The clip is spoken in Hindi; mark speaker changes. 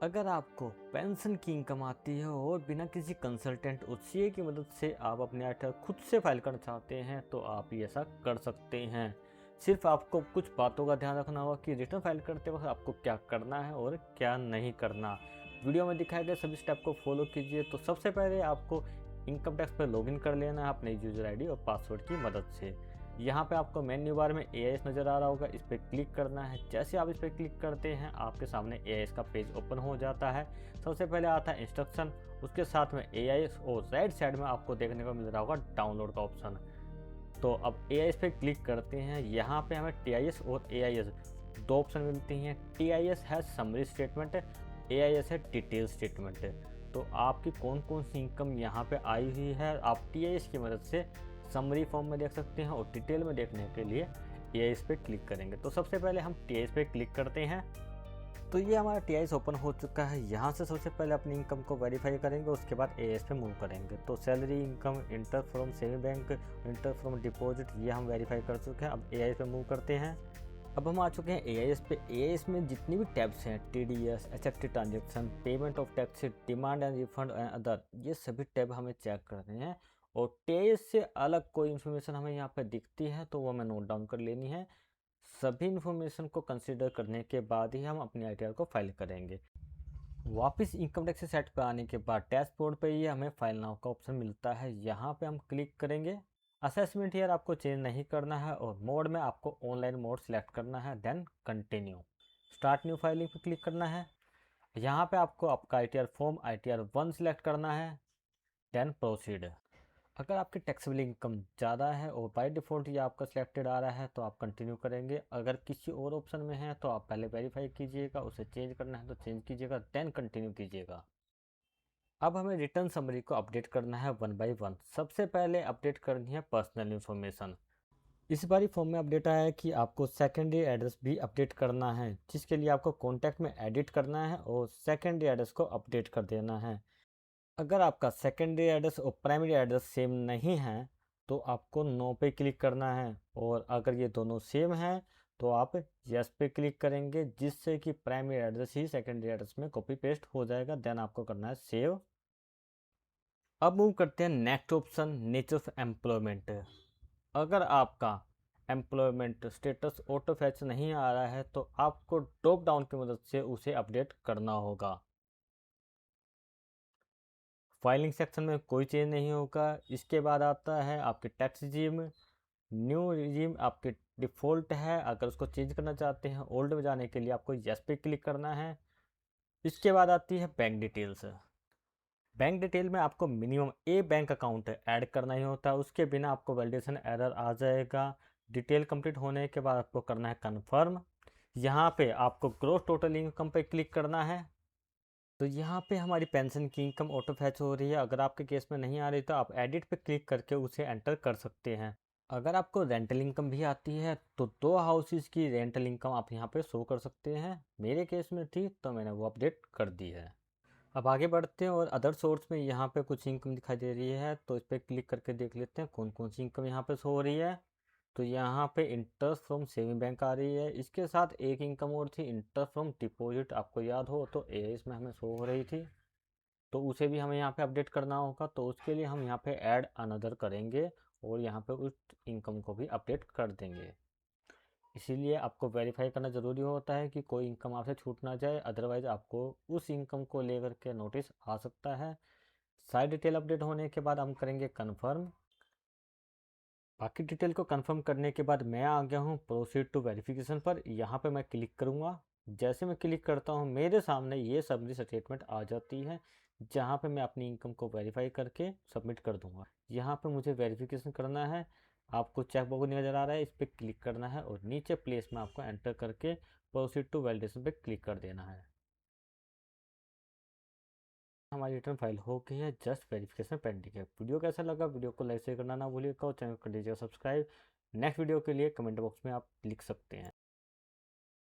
Speaker 1: अगर आपको पेंशन की इनकम आती है और बिना किसी कंसल्टेंट सीए की मदद से आप अपने आयकर खुद से फाइल करना चाहते हैं तो आप ये ऐसा कर सकते हैं। सिर्फ आपको कुछ बातों का ध्यान रखना होगा कि रिटर्न फाइल करते वक्त आपको क्या करना है और क्या नहीं करना। वीडियो में दिखाए गए सभी स्टेप को फॉलो कीजिए। तो सबसे पहले आपको इनकम टैक्स पर लॉगिन कर लेना है अपने यूजर आईडी और पासवर्ड की मदद से। यहाँ पे आपको मेन्यू बार में एआईएस नज़र आ रहा होगा, इस पर क्लिक करना है। जैसे आप इस पर क्लिक करते हैं आपके सामने एआईएस का पेज ओपन हो जाता है। सबसे पहले आता है इंस्ट्रक्शन, उसके साथ में एआईएस और राइट साइड में आपको देखने को मिल रहा होगा डाउनलोड का ऑप्शन। तो अब एआईएस पे क्लिक करते हैं। यहाँ पे हमें टीआईएस और एआईएस दो ऑप्शन मिलती हैं। टीआईएस है समरी स्टेटमेंट, एआईएस है डिटेल स्टेटमेंट। तो आपकी कौन कौन सी इनकम यहाँ पे आई हुई है आप टीआईएस की मदद से समरी फॉर्म में देख सकते हैं और डिटेल में देखने के लिए एआईएस पे क्लिक करेंगे। तो सबसे पहले हम टीआईएस पे क्लिक करते हैं। तो ये हमारा टीआईएस ओपन हो चुका है। यहाँ से सबसे पहले अपनी इनकम को वेरीफाई करेंगे, उसके बाद एआईएस पे मूव करेंगे। तो salary, income, inter from saving bank, inter from deposit, ये हम वेरीफाई कर चुके हैं। अब एआईएस पे मूव करते हैं। अब हम आ चुके हैं एआईएस पे। एआईएस में जितनी भी टैब्स हैं, TDS, HFT transaction, payment of tax, demand and refund and other, ये सभी टैब हमें चेक करने हैं। और टीआईएस से अलग कोई इन्फॉर्मेशन हमें यहाँ पे दिखती है तो वो हमें नोट डाउन कर लेनी है। सभी इन्फॉर्मेशन को कंसिडर करने के बाद ही हम अपनी आईटीआर को फाइल करेंगे। वापस इनकम टैक्स सेट पे आने के बाद डैशबोर्ड पे ये हमें फाइल नाउ का ऑप्शन मिलता है, यहाँ पे हम क्लिक करेंगे। असेसमेंट ईयर आपको चेंज नहीं करना है और मोड में आपको ऑनलाइन मोड सिलेक्ट करना है, then continue. Start new filing पे क्लिक करना है। यहाँ पे आपको आपका आईटीआर फॉर्म आईटीआर 1 सिलेक्ट करना है, देन प्रोसीड। अगर आपकी टैक्सेबल इनकम ज़्यादा है और बाय डिफ़ॉल्ट ये आपका सिलेक्टेड आ रहा है तो आप कंटिन्यू करेंगे। अगर किसी और ऑप्शन में है तो आप पहले वेरीफाई कीजिएगा, उसे चेंज करना है तो चेंज कीजिएगा, देन कंटिन्यू कीजिएगा। अब हमें रिटर्न समरी को अपडेट करना है वन बाय वन। सबसे पहले अपडेट करनी है पर्सनल इन्फॉर्मेशन। इस बारी फॉर्म में अपडेट आया है कि आपको सेकेंडरी एड्रेस भी अपडेट करना है, जिसके लिए आपको कॉन्टैक्ट में एडिट करना है और सेकेंडरी एड्रेस को अपडेट कर देना है। अगर आपका सेकेंडरी एड्रेस और प्राइमरी एड्रेस सेम नहीं है तो आपको नो पे क्लिक करना है, और अगर ये दोनों सेम हैं तो आप यस पे क्लिक करेंगे, जिससे कि प्राइमरी एड्रेस ही सेकेंडरी एड्रेस में कॉपी पेस्ट हो जाएगा। देन आपको करना है सेव। अब मूव करते हैं next option, nature of employment. अगर आपका एम्प्लॉयमेंट स्टेटस ऑटो फैच नहीं आ रहा है तो आपको ड्रॉप डाउन की मदद से उसे अपडेट करना होगा। फाइलिंग सेक्शन में कोई चेंज नहीं होगा। इसके बाद आता है आपके टैक्स रिजीम। न्यू रिजीम आपके डिफ़ॉल्ट है, अगर उसको चेंज करना चाहते हैं ओल्ड में जाने के लिए आपको यस पे क्लिक करना है। इसके बाद आती है बैंक डिटेल्स। बैंक डिटेल में आपको मिनिमम ए बैंक अकाउंट ऐड करना ही होता है, उसके बिना आपको वैलिडेशन एरर आ जाएगा। डिटेल कंप्लीट होने के बाद आपको करना है कन्फर्म। यहाँ पे आपको ग्रोस टोटल इनकम पे क्लिक करना है। तो यहाँ पे हमारी पेंशन की इनकम ऑटो फैच हो रही है। अगर आपके केस में नहीं आ रही तो आप एडिट पे क्लिक करके उसे एंटर कर सकते हैं। अगर आपको रेंटल इनकम भी आती है तो 2 हाउसेस की रेंटल इनकम आप यहाँ पे शो कर सकते हैं। मेरे केस में थी तो मैंने वो अपडेट कर दी है। अब आगे बढ़ते हैं और अदर सोर्स में यहाँ पे कुछ इनकम दिखाई दे रही है, तो इस पर क्लिक करके देख लेते हैं कौन कौन सी इनकम यहाँ पे शो हो रही है। तो यहाँ पे इंटरेस्ट फ्रॉम सेविंग बैंक आ रही है। इसके साथ एक इनकम और थी, इंटरेस्ट फ्रॉम डिपॉजिट, आपको याद हो तो एआईएस में हमें शो हो रही थी, तो उसे भी हमें यहाँ पे अपडेट करना होगा। तो उसके लिए हम यहाँ पे ऐड अनदर करेंगे और यहाँ पे उस इनकम को भी अपडेट कर देंगे। इसीलिए आपको वेरीफाई करना ज़रूरी होता है कि कोई इनकम आपसे छूट ना जाए, अदरवाइज़ आपको उस इनकम को लेकर के नोटिस आ सकता है। सारी डिटेल अपडेट होने के बाद हम करेंगे कन्फर्म। बाकी डिटेल को कंफर्म करने के बाद मैं आ गया हूँ प्रोसीड टू वेरिफिकेशन पर। यहाँ पे मैं क्लिक करूँगा। जैसे मैं क्लिक करता हूँ मेरे सामने ये समरी स्टेटमेंट आ जाती है, जहाँ पे मैं अपनी इनकम को वेरीफाई करके सबमिट कर दूँगा। यहाँ पे मुझे वेरिफिकेशन करना है। आपको चेक बॉक्स नज़र आ रहा है, इस पर क्लिक करना है और नीचे प्लेस में आपको एंटर करके प्रोसीड टू वैलिडेशन पे क्लिक कर देना है। हमारी रिटर्न फाइल हो गई है, जस्ट वेरिफिकेशन पेंडिंग है। वीडियो कैसा लगा, वीडियो को लाइक शेयर करना ना भूलिएगा और चैनल को कर लीजिएगा सब्सक्राइब। नेक्स्ट वीडियो के लिए कमेंट बॉक्स में आप लिख सकते हैं।